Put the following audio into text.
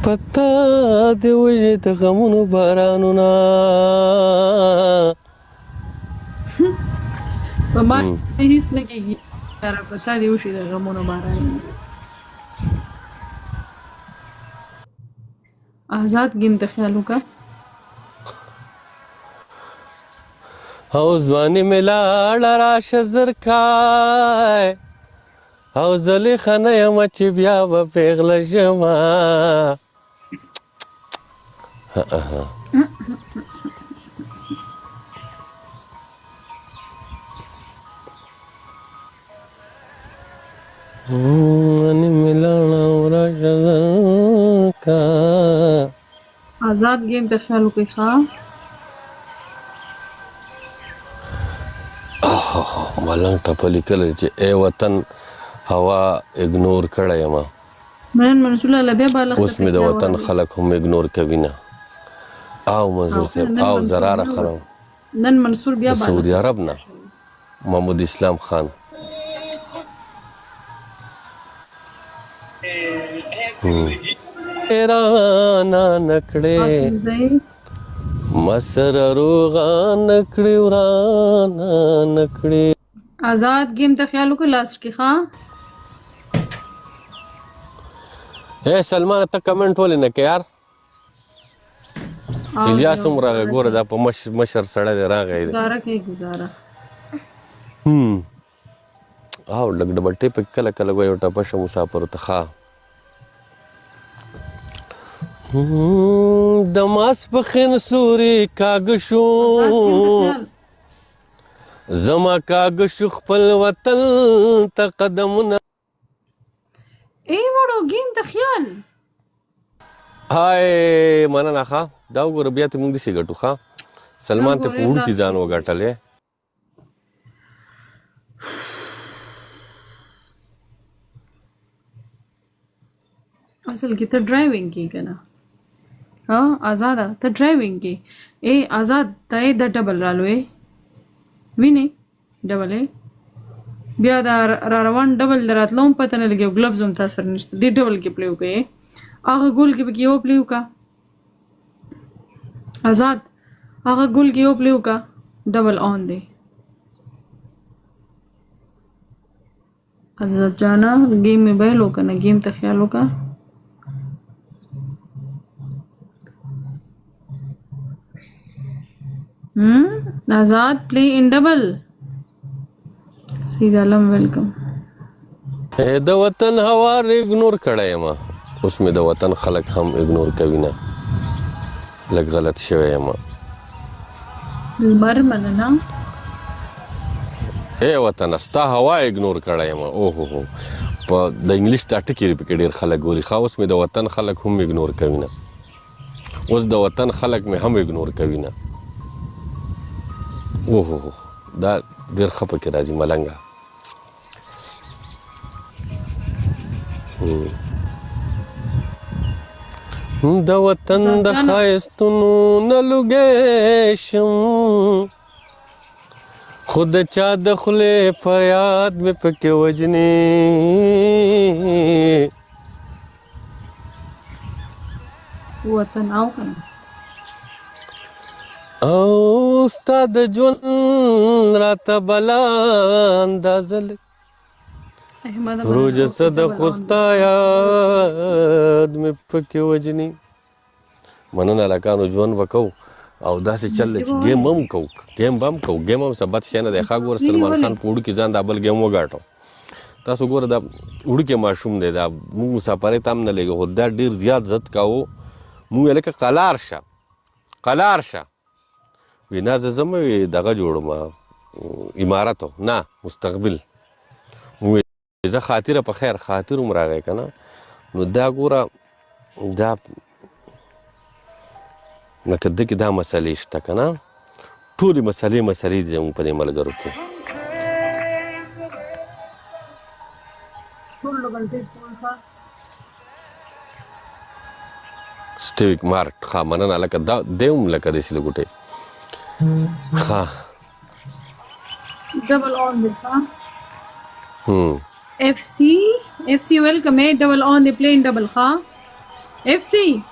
پتا د وژې د غمونو بارانونه په ما هیڅ نه کېږي یاره پتا دې وشي د غمونو بارانونه آزاد ګیم ته خیال وکړه او ځواني مې لاړه راشه زرکای او زلیخه نه یمه چې بیا به پیغله شمه ځواني مې لاړه راشه زرکای آزاد ګیم ته خیال وکړئ ښه ملنګ ټپه لیکلی چې ای وطن هوا اګنور کړی یم منن منصور لاله بیا بالغ اوس مې د وطن خلک هم اګنور کوي نه او منظور صاحب او زراره خانم نن منصور بیا د سعودي عرب نه محمود اسلام خان رانا نکړې مسر روغان نکړې ورانا نکړې آزاد گیم ته خیال وکړه لاست کې ښه اے سلمان ته کمنټ ولې نه کې یار الیاس هم راغی ګوره دا په مشر سړی دی راغی دی گزاره کوي گزاره او لږ ډبټې په کله کله به یو ټپه شه مسافرو ته ښه د ماسپښین سوري کاږه شو زما کاږه شو خپل وطن ته قدمونه ای وړو گیم ته خیال هاي مننه ښه دا وګوره بیا ته موږ داسې ګټو ښه سلمان ته په وړوکي ځان وګټلی اصل کې ته ډرایوینګ کې کنه ها آزاده ته ډرایوینګ کې اے آزاد ته د ډبل رالو ویني ډبل بیا دا را روان ډبل دراتلوم پته نه لګي ګلوبز هم تاسو نشته دی ډبل کې پلیو کې هغه ګول کې به یو پلیو کا آزاد هغه ګول کې یو پلیو کا ډبل اون دی آزاد جانا گیم میں بیلو کنه گیم ته خیال وکړه آزاد play in double سید عالم ویلکم د وطن هوا اګنور کړی یم اوس مې د وطن خلک هم اګنور کوي نه لږ غلط شوی یم لمر مننه اے وطن ستا هوا اګنور کړی یم اوهو هو په د انګلیش دا ټکي پکې ډېر خلک ګوري ښه اوس مې د وطن خلک هم اګنور کوي نه اوس د وطن خلک مې هم اګنور کوي نه اوهو دا ډېر ښه پکې راځي ملنګه د وطن د ښایستونو نه لوګی شم خو د چا د خولې فریاد مې پکې وجني وطن او کنه او ستا د ژوند راته بلا اندازه روجه صدق خو ستا یاد مې پکې وجني مننه هلکانو ژوند به کوو او داسې چل دی چې ګیم هم کوو ګیم به هم کوو ګیم هم څه بد شی نه دی ښه ګوره سلمان خان په وړوکي ځان دا بل ګیم وګاټو تاسو ګوره دا وړوکی ماشوم دی دا موږ مسافرۍ ته هم نه لېږو خو دا ډېر زیات ضد کوو موږ یې لکه قلار شه قلار شه وی نه زه ځم دغه جوړم عمارتو نه مستقبل زه خاطره په خیر خاطر هم راغی که نه نو دا ګوره دا لکه ده کې دا مسلې شته که نه ټولې مسلې دي زموږ په دې ملګرو کې سټیویک مارک ښه مننه لکه دا دی هم لکه داسې لګوټی ښه ډبل اون دی FC welcome double on the plane double ها FC